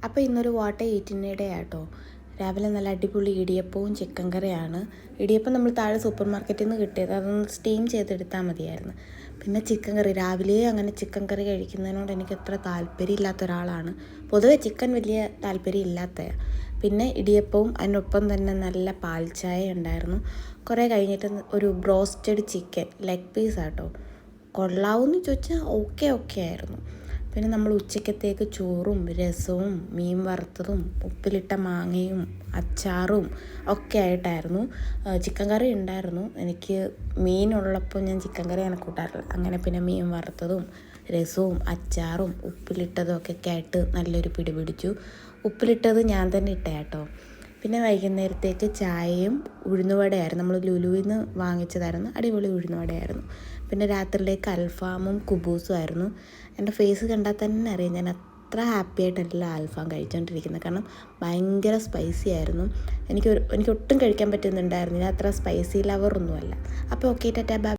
അപ്പോൾ ഇന്നൊരു വാട്ട ഈറ്റിനിടെ ആട്ടോ. രാവിലെ നല്ല അടിപൊളി ഇടിയപ്പവും ചിക്കൻ കറിയാണ്. ഇടിയപ്പം നമ്മൾ താഴെ സൂപ്പർ മാർക്കറ്റിൽ നിന്ന് കിട്ടിയത്, അതൊന്ന് സ്റ്റീം ചെയ്തെടുത്താൽ മതിയായിരുന്നു. പിന്നെ ചിക്കൻ കറി, രാവിലെ അങ്ങനെ ചിക്കൻ കറി കഴിക്കുന്നതിനോട് എനിക്ക് അത്ര താല്പര്യമില്ലാത്ത ഒരാളാണ്. പൊതുവെ ചിക്കൻ വലിയ താല്പര്യം ഇല്ലാത്തതാണ്. പിന്നെ ഇടിയപ്പവും അതിനൊപ്പം തന്നെ നല്ല പാൽ ചായ ഉണ്ടായിരുന്നു. കുറേ കഴിഞ്ഞിട്ട് ഒരു ബ്രോസ്റ്റഡ് ചിക്കൻ ലെഗ് പീസാട്ടോ. കൊള്ളാവെന്ന് ചോദിച്ചാൽ ഓക്കെ ആയിരുന്നു. പിന്നെ നമ്മൾ ഉച്ചക്കത്തേക്ക് ചോറും രസവും മീൻ വറുത്തതും ഉപ്പിലിട്ട മാങ്ങയും അച്ചാറും ഒക്കെ ആയിട്ടായിരുന്നു. ചിക്കൻ കറി ഉണ്ടായിരുന്നു. എനിക്ക് മീനുള്ളപ്പോൾ ഞാൻ ചിക്കൻ കറി അങ്ങനെ കൂട്ടാറില്ല. അങ്ങനെ പിന്നെ മീൻ വറുത്തതും രസവും അച്ചാറും ഉപ്പിലിട്ടതും ഒക്കെ ആയിട്ട് നല്ലൊരു പിടി പിടിച്ചു. ഉപ്പിലിട്ടത് ഞാൻ തന്നെ ഇട്ട കേട്ടോ. പിന്നെ വൈകുന്നേരത്തേക്ക് ചായയും ഉഴുന്നുവടയായിരുന്നു. നമ്മൾ ലുലുവിൽ നിന്ന് വാങ്ങിച്ചതായിരുന്നു. അടിപൊളി ഉഴുന്നുവടയായിരുന്നു. പിന്നെ രാത്രിയിലേക്ക് അൽഫാമും കുബൂസും ആയിരുന്നു. എൻ്റെ ഫേസ് കണ്ടാൽ തന്നെ അറിയാം ഞാൻ അത്ര ഹാപ്പി ആയിട്ടല്ല അൽഫാം കഴിച്ചുകൊണ്ടിരിക്കുന്നത്. കാരണം ഭയങ്കര സ്പൈസി ആയിരുന്നു. എനിക്ക് ഒട്ടും കഴിക്കാൻ പറ്റുന്നുണ്ടായിരുന്നില്ല. അത്ര സ്പൈസി ലവറൊന്നുമല്ല. അപ്പോൾ ഓക്കെ, ടാറ്റാ ബൈ.